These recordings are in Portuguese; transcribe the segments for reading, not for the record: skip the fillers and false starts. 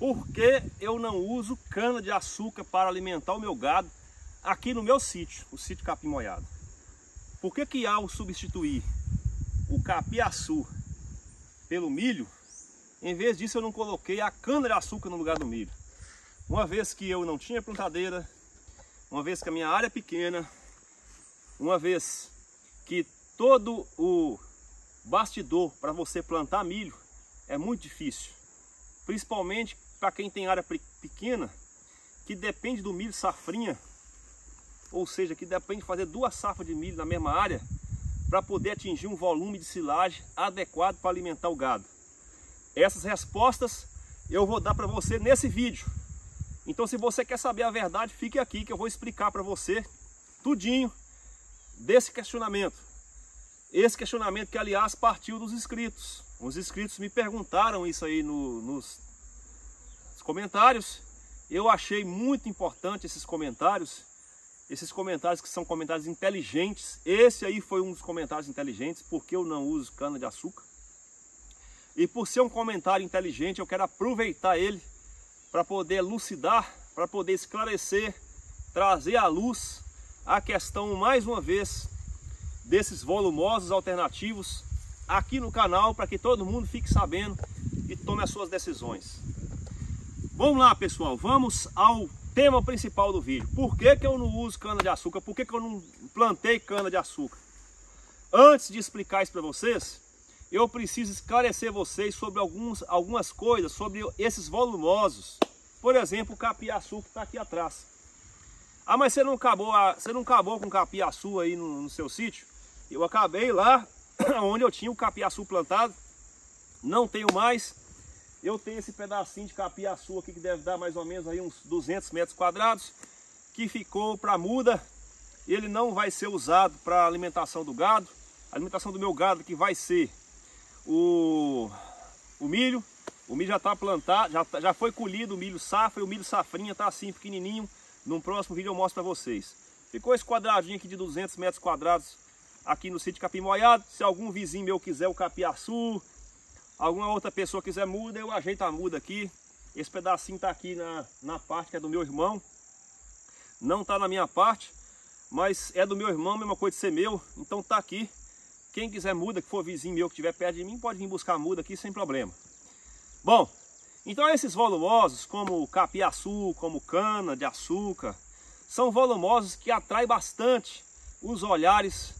Por que eu não uso cana-de-açúcar para alimentar o meu gado aqui no meu sítio, o sítio Capim Molhado? Por que ao substituir o capiaçu pelo milho, em vez disso eu não coloquei a cana-de-açúcar no lugar do milho? Uma vez que eu não tinha plantadeira, uma vez que a minha área é pequena, uma vez que todo o bastidor para você plantar milho é muito difícil, principalmente para quem tem área pequena, que depende do milho safrinha, ou seja, que depende de fazer 2 safras de milho na mesma área para poder atingir um volume de silagem adequado para alimentar o gado. Essas respostas eu vou dar para você nesse vídeo. Então, se você quer saber a verdade, fique aqui que eu vou explicar para você tudinho desse questionamento. Esse questionamento que, aliás, partiu dos inscritos. Os inscritos me perguntaram isso aí nos comentários. Eu achei muito importante esses comentários que são comentários inteligentes. Esse aí foi um dos comentários inteligentes, porque eu não uso cana-de-açúcar. E por ser um comentário inteligente, eu quero aproveitar ele para poder elucidar, para poder esclarecer, trazer à luz a questão, mais uma vez, desses volumosos alternativos aqui no canal, para que todo mundo fique sabendo e tome as suas decisões. Vamos lá, pessoal, vamos ao tema principal do vídeo. Por que eu não uso cana-de-açúcar? Por que eu não plantei cana-de-açúcar? Antes de explicar isso para vocês, eu preciso esclarecer vocês sobre algumas coisas, sobre esses volumosos. Por exemplo, o capiaçu que está aqui atrás. Ah, mas você não acabou com o capiaçu aí no seu sítio? Eu acabei lá onde eu tinha o capiaçu plantado. Não tenho mais. Eu tenho esse pedacinho de capiaçu aqui que deve dar mais ou menos aí uns 200 metros quadrados, que ficou para muda. Ele não vai ser usado para alimentação do gado. A alimentação do meu gado que vai ser o milho. O milho já está plantado, já foi colhido o milho safra, e o milho safrinha está assim pequenininho. No próximo vídeo eu mostro para vocês. Ficou esse quadradinho aqui de 200 metros quadrados aqui no sítio Capim Molhado. Se algum vizinho meu quiser o capiaçu, alguma outra pessoa quiser muda, eu ajeito a muda aqui. Esse pedacinho está aqui na parte que é do meu irmão. Não está na minha parte, mas é do meu irmão, mesma coisa de ser meu. Então está aqui. Quem quiser muda, que for vizinho meu que estiver perto de mim, pode vir buscar a muda aqui sem problema. Bom, então esses volumosos, como o capiaçu, como cana-de-açúcar, são volumosos que atraem bastante os olhares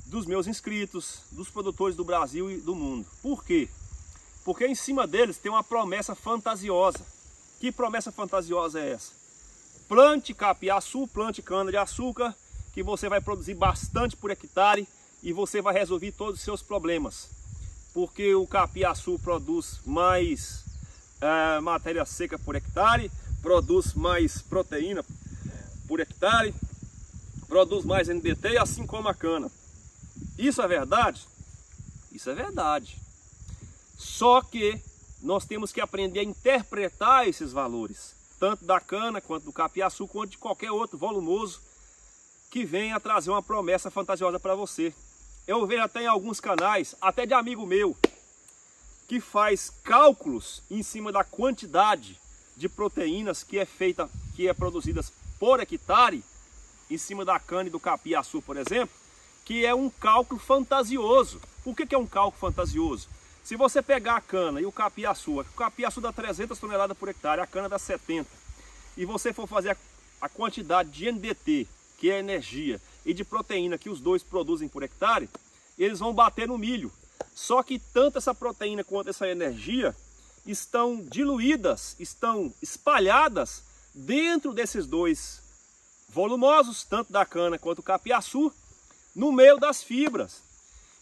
dos meus inscritos, dos produtores do Brasil e do mundo. Por quê? Porque em cima deles tem uma promessa fantasiosa. Que promessa fantasiosa é essa? Plante capiaçu, plante cana-de-açúcar, que você vai produzir bastante por hectare e você vai resolver todos os seus problemas. Porque o capiaçu produz mais matéria seca por hectare, produz mais proteína por hectare, produz mais NDT, assim como a cana. Isso é verdade? Isso é verdade. Só que nós temos que aprender a interpretar esses valores, tanto da cana, quanto do capiaçu, quanto de qualquer outro volumoso que venha trazer uma promessa fantasiosa para você. Eu vejo até em alguns canais, até de amigo meu, que faz cálculos em cima da quantidade de proteínas que é produzidas por hectare, em cima da cana e do capiaçu, por exemplo, que é um cálculo fantasioso. Por que é um cálculo fantasioso? Se você pegar a cana e o capiaçu dá 300 toneladas por hectare, a cana dá 70, e você for fazer a quantidade de NDT, que é energia, e de proteína que os dois produzem por hectare, eles vão bater no milho. Só que tanto essa proteína quanto essa energia estão diluídas, estão espalhadas dentro desses dois volumosos, tanto da cana quanto do capiaçu, no meio das fibras.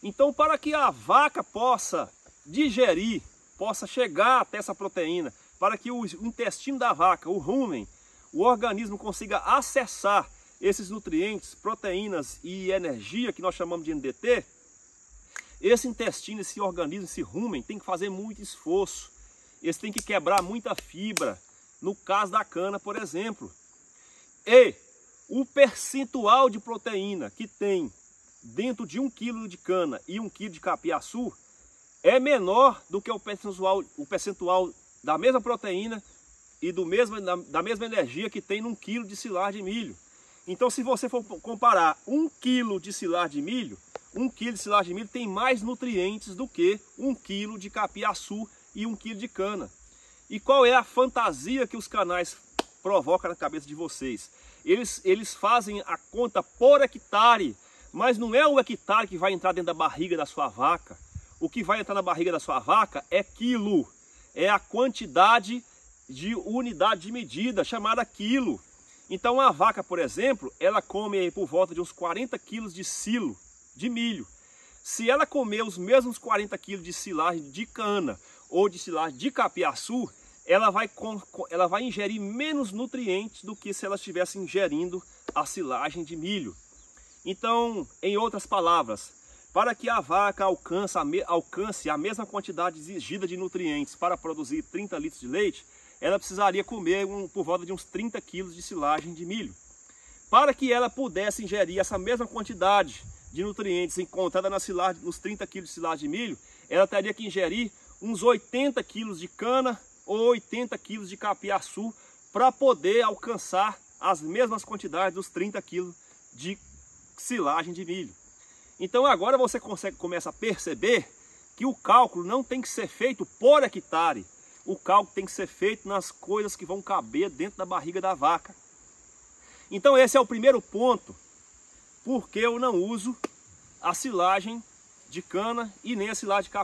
Então, para que a vaca possa digerir, possa chegar até essa proteína, para que o intestino da vaca, o rumen, o organismo consiga acessar esses nutrientes, proteínas e energia que nós chamamos de NDT, esse intestino, esse organismo, esse rumen tem que fazer muito esforço. Eles têm que quebrar muita fibra, no caso da cana, por exemplo. E o percentual de proteína que tem dentro de 1 kg de cana e 1 kg de capiaçu é menor do que o percentual da mesma proteína e da mesma energia que tem num quilo de silagem de milho. Então, se você for comparar 1 quilo de silagem de milho, 1 quilo de silagem de milho tem mais nutrientes do que 1 quilo de capiaçu e 1 quilo de cana. E qual é a fantasia que os canais provocam na cabeça de vocês? Eles fazem a conta por hectare, mas não é o hectare que vai entrar dentro da barriga da sua vaca. O que vai entrar na barriga da sua vaca é quilo, é a quantidade de unidade de medida, chamada quilo. Então a vaca, por exemplo, ela come aí por volta de uns 40 quilos de silo de milho. Se ela comer os mesmos 40 quilos de silagem de cana ou de silagem de capiaçu, ela vai ingerir menos nutrientes do que se ela estivesse ingerindo a silagem de milho. Então, em outras palavras, para que a vaca alcance a mesma quantidade exigida de nutrientes para produzir 30 litros de leite, ela precisaria comer por volta de uns 30 quilos de silagem de milho. Para que ela pudesse ingerir essa mesma quantidade de nutrientes encontrada nos 30 quilos de silagem de milho, ela teria que ingerir uns 80 quilos de cana ou 80 quilos de capiaçu para poder alcançar as mesmas quantidades dos 30 quilos de silagem de milho. Então agora você começa a perceber que o cálculo não tem que ser feito por hectare. O cálculo tem que ser feito nas coisas que vão caber dentro da barriga da vaca. Então esse é o primeiro ponto, porque eu não uso a silagem de cana e nem a silagem de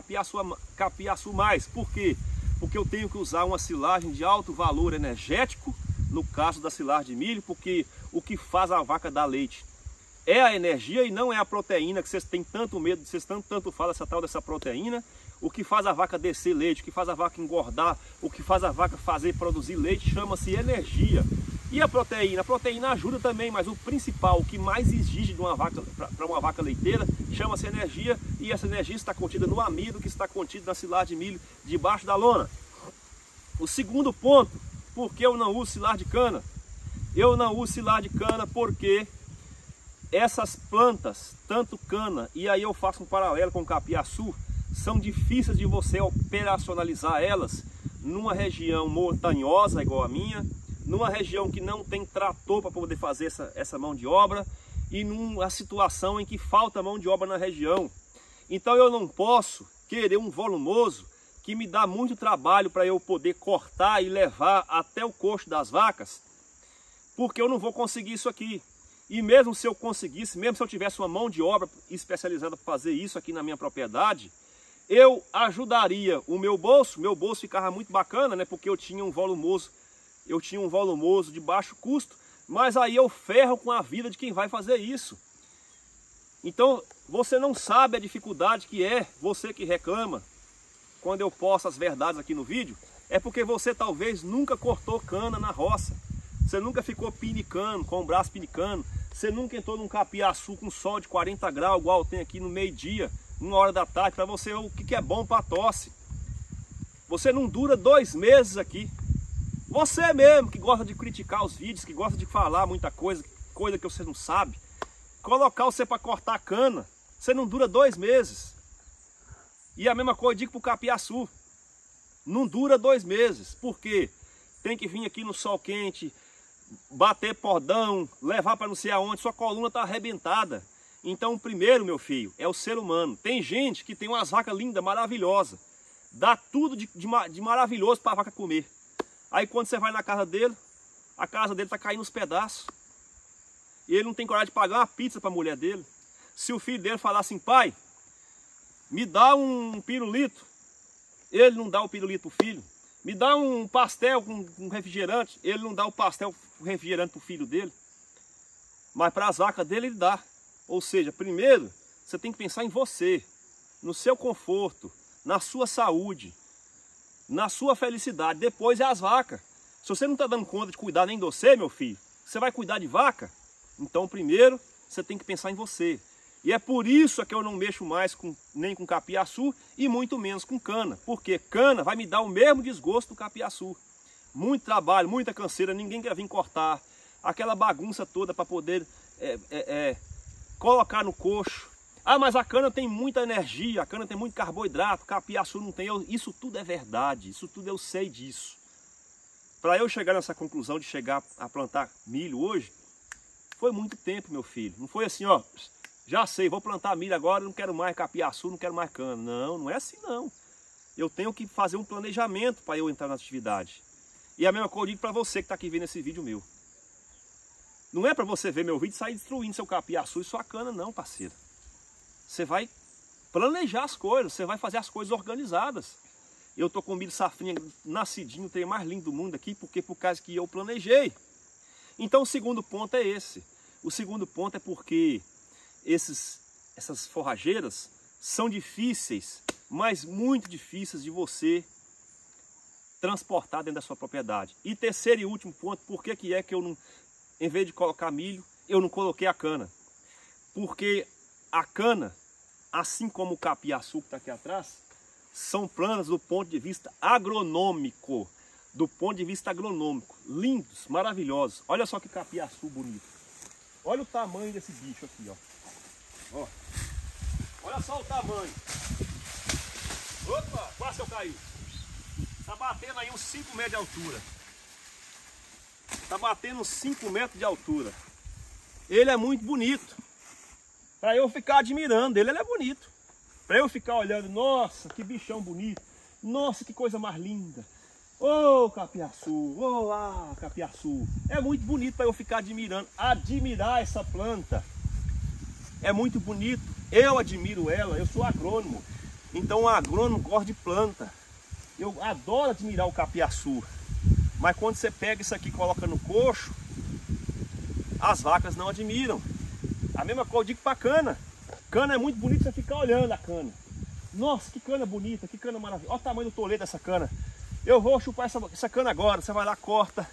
capiaçu mais. Por quê? Porque eu tenho que usar uma silagem de alto valor energético, no caso da silagem de milho, porque o que faz a vaca dar leite é a energia e não é a proteína, que vocês têm tanto medo, vocês tanto falam essa tal dessa proteína. O que faz a vaca descer leite, o que faz a vaca engordar, o que faz a vaca produzir leite, chama-se energia. E a proteína ajuda também, mas o principal, o que mais exige de uma vaca, para uma vaca leiteira, chama-se energia, e essa energia está contida no amido, que está contido na silagem de milho debaixo da lona. O segundo ponto, por que eu não uso silagem de cana? Eu não uso silagem de cana porque essas plantas, tanto cana, e aí eu faço um paralelo com o capiaçu, são difíceis de você operacionalizar elas numa região montanhosa igual a minha, numa região que não tem trator para poder fazer essa mão de obra e numa situação em que falta mão de obra na região. Então eu não posso querer um volumoso que me dá muito trabalho para eu poder cortar e levar até o coxo das vacas, porque eu não vou conseguir isso aqui. E mesmo se eu conseguisse, mesmo se eu tivesse uma mão de obra especializada para fazer isso aqui na minha propriedade, eu ajudaria o meu bolso ficava muito bacana, né? Porque eu tinha um volumoso de baixo custo, mas aí eu ferro com a vida de quem vai fazer isso. Então, você não sabe a dificuldade que é, você que reclama, quando eu posto as verdades aqui no vídeo, é porque você talvez nunca cortou cana na roça. Você nunca ficou pinicando, com o braço pinicando. Você nunca entrou num capiaçu com sol de 40 graus, igual tem aqui no meio-dia, 1h da tarde, para você ver o que é bom para tosse. Você não dura 2 meses aqui. Você mesmo que gosta de criticar os vídeos, que gosta de falar muita coisa que você não sabe, colocar você para cortar cana, você não dura 2 meses. E a mesma coisa eu digo para o capiaçu. Não dura 2 meses. Por quê? Tem que vir aqui no sol quente, bater cordão, levar para não sei aonde, sua coluna está arrebentada. Então, primeiro, meu filho, é o ser humano. Tem gente que tem umas vacas lindas, maravilhosas, dá tudo de maravilhoso para a vaca comer. Aí quando você vai na casa dele, a casa dele está caindo nos pedaços. E ele não tem coragem de pagar uma pizza para a mulher dele. Se o filho dele falar assim, pai, me dá um pirulito, ele não dá o pirulito para o filho. Me dá um pastel com um refrigerante, ele não dá o pastel com refrigerante para o filho dele. Mas para as vacas dele ele dá. Ou seja, primeiro você tem que pensar em você, no seu conforto, na sua saúde, na sua felicidade. Depois é as vacas. Se você não está dando conta de cuidar nem de você, meu filho, você vai cuidar de vaca? Então primeiro você tem que pensar em você. E é por isso que eu não mexo mais nem com capiaçu e muito menos com cana. Porque cana vai me dar o mesmo desgosto do capiaçu. Muito trabalho, muita canseira, ninguém quer vir cortar. Aquela bagunça toda para poder colocar no coxo. Ah, mas a cana tem muita energia, a cana tem muito carboidrato, capiaçu não tem. Isso tudo é verdade, isso tudo eu sei disso. para eu chegar nessa conclusão de chegar a plantar milho hoje, foi muito tempo, meu filho. Não foi assim, ó, já sei, vou plantar milho agora, não quero mais capiaçu, não quero mais cana. Não, não é assim não. Eu tenho que fazer um planejamento para eu entrar na atividade. E a mesma coisa eu digo para você que está aqui vendo esse vídeo meu. Não é para você ver meu vídeo e sair destruindo seu capiaçu e sua cana não, parceiro. Você vai planejar as coisas, você vai fazer as coisas organizadas. Eu tô com milho safrinha nascidinho, o trem mais lindo do mundo aqui, porque por causa que eu planejei. Então o segundo ponto é esse. O segundo ponto é porque essas forrageiras são difíceis, mas muito difíceis de você transportar dentro da sua propriedade. E terceiro e último ponto, por que que eu não, em vez de colocar milho, eu não coloquei a cana? Porque a cana, assim como o capiaçu que está aqui atrás, são plantas do ponto de vista agronômico. Do ponto de vista agronômico. Lindos, maravilhosos. Olha só que capiaçu bonito. Olha o tamanho desse bicho aqui, ó. Ó. Olha só o tamanho. Opa, quase que eu caí. Tá batendo aí uns 5 metros de altura. Tá batendo uns 5 metros de altura. Ele é muito bonito. Para eu ficar admirando ele é bonito. Para eu ficar olhando, nossa, que bichão bonito. Nossa, que coisa mais linda. Ô, capiaçu, capiaçu. É muito bonito para eu ficar admirando. Admirar essa planta é muito bonito. Eu admiro ela, eu sou agrônomo. Então o agrônomo gosta de planta. Eu adoro admirar o capiaçu. Mas quando você pega isso aqui e coloca no coxo, as vacas não admiram. A mesma coisa eu digo para cana. Cana é muito bonito você ficar olhando a cana. Nossa, que cana bonita, que cana maravilhosa. Olha o tamanho do toledo dessa cana. Eu vou chupar essa cana agora. Você vai lá, corta.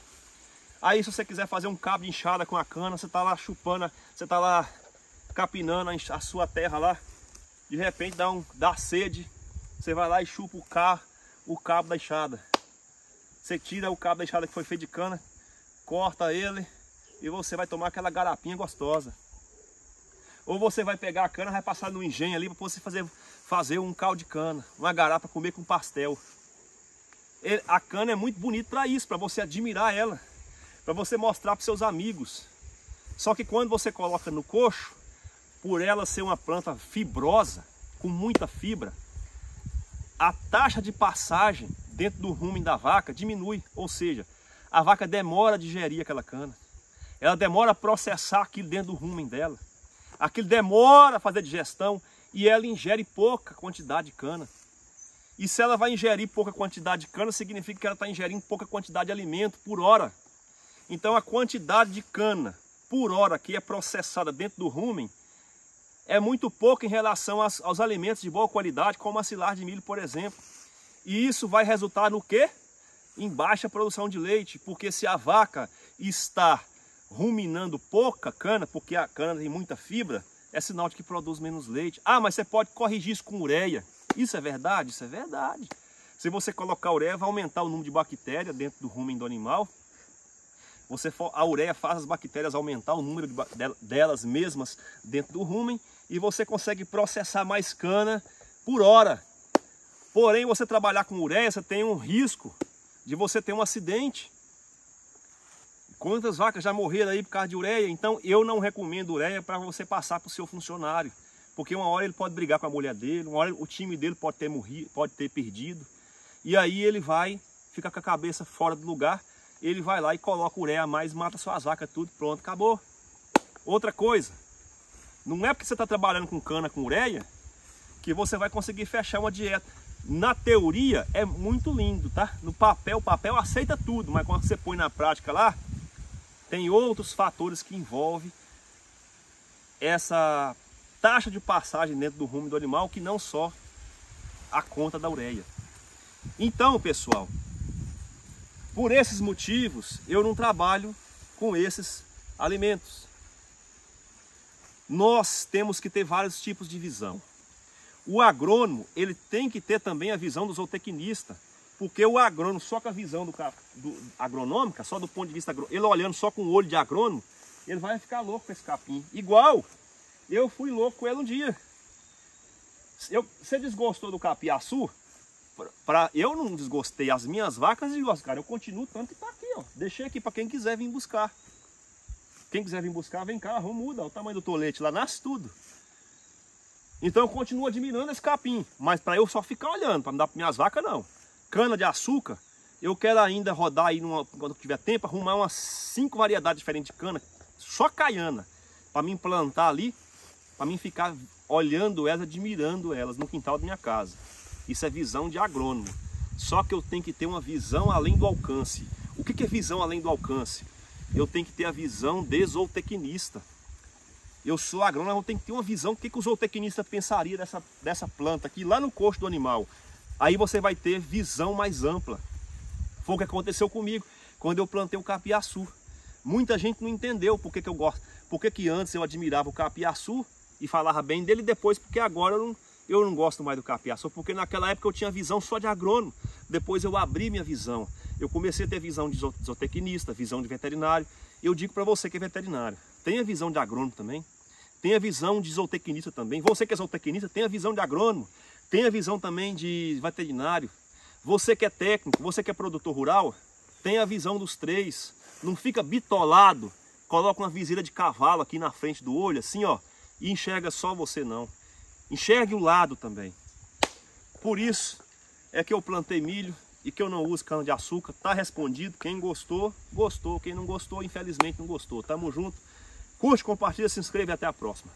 Aí se você quiser fazer um cabo de enxada com a cana, você tá lá chupando, você tá lá capinando a sua terra lá. De repente dá sede. Você vai lá e chupa o cabo da enxada. Você tira o cabo da enxada que foi feito de cana, corta ele e você vai tomar aquela garapinha gostosa. Ou você vai pegar a cana, vai passar no engenho ali para você fazer um caldo de cana, uma garapa para comer com pastel. A cana é muito bonita para isso, para você admirar ela, para você mostrar para seus amigos. Só que quando você coloca no coxo, por ela ser uma planta fibrosa, com muita fibra, a taxa de passagem dentro do rumen da vaca diminui. Ou seja, a vaca demora a digerir aquela cana. Ela demora a processar aquilo dentro do rumen dela. Aquilo demora a fazer digestão e ela ingere pouca quantidade de cana. E se ela vai ingerir pouca quantidade de cana, significa que ela está ingerindo pouca quantidade de alimento por hora. Então a quantidade de cana por hora que é processada dentro do rumen é muito pouco em relação aos alimentos de boa qualidade, como a silagem de milho, por exemplo. E isso vai resultar no quê? Em baixa produção de leite, porque se a vaca está ruminando pouca cana, porque a cana tem muita fibra, é sinal de que produz menos leite. Ah, mas você pode corrigir isso com ureia. Isso é verdade? Isso é verdade. Se você colocar ureia, vai aumentar o número de bactérias dentro do rumen do animal. A ureia faz as bactérias aumentar o número delas mesmas dentro do rumen e você consegue processar mais cana por hora. Porém, você trabalhar com ureia, você tem um risco de você ter um acidente. Quantas vacas já morreram aí por causa de ureia? Então eu não recomendo ureia para você passar para o seu funcionário. Porque uma hora ele pode brigar com a mulher dele, uma hora o time dele pode ter morrido, pode ter perdido. E aí ele vai ficar com a cabeça fora do lugar, ele vai lá e coloca ureia a mais, mata suas vacas, tudo, pronto, acabou. Outra coisa, não é porque você está trabalhando com cana com ureia que você vai conseguir fechar uma dieta. Na teoria é muito lindo, tá? No papel, o papel aceita tudo, mas quando você põe na prática lá, tem outros fatores que envolvem essa taxa de passagem dentro do rumen do animal, que não só a conta da ureia. Então, pessoal, por esses motivos, eu não trabalho com esses alimentos. Nós temos que ter vários tipos de visão. O agrônomo, ele tem que ter também a visão do zootecnista, porque o agrônomo, só com a visão agronômica, só do ponto de vista agronômico, ele olhando só com o olho de agrônomo, ele vai ficar louco com esse capim. Igual eu fui louco com ele um dia. Você desgostou do capiaçu? Eu não desgostei, as minhas vacas desgostaram, eu continuo tanto que tá aqui, ó. Deixei aqui para quem quiser vir buscar. Quem quiser vir buscar, vem cá, muda o tamanho do tolete, lá nasce tudo. Então eu continuo admirando esse capim, mas para eu só ficar olhando, para não dar para minhas vacas não. Cana de açúcar, eu quero ainda rodar aí, quando tiver tempo, arrumar umas 5 variedades diferentes de cana, só caiana, para mim plantar ali, para mim ficar olhando elas, admirando elas no quintal da minha casa. Isso é visão de agrônomo. Só que eu tenho que ter uma visão além do alcance. O que é visão além do alcance? Eu tenho que ter a visão de zootecnista. Eu sou agrônomo, eu tenho que ter uma visão. O que o zootecnista pensaria dessa planta aqui, lá no coxo do animal? Aí você vai ter visão mais ampla. Foi o que aconteceu comigo quando eu plantei o capiaçu. Muita gente não entendeu por que eu gosto. Por que antes eu admirava o capiaçu e falava bem dele, depois porque agora eu não gosto mais do capiaçu, porque naquela época eu tinha visão só de agrônomo. Depois eu abri minha visão. Eu comecei a ter visão de zootecnista, visão de veterinário. Eu digo para você que é veterinário, tenha visão de agrônomo também. Tenha visão de zootecnista também. Você que é zootecnista, tenha visão de agrônomo. Tenha visão também de veterinário. Você que é técnico, você que é produtor rural, tenha a visão dos três. Não fica bitolado. Coloca uma viseira de cavalo aqui na frente do olho, assim, ó. E enxerga só você não. Enxergue o lado também. Por isso é que eu plantei milho e que eu não uso cana de açúcar. Tá respondido. Quem gostou, gostou. Quem não gostou, infelizmente não gostou. Tamo junto. Curte, compartilha, se inscreve e até a próxima.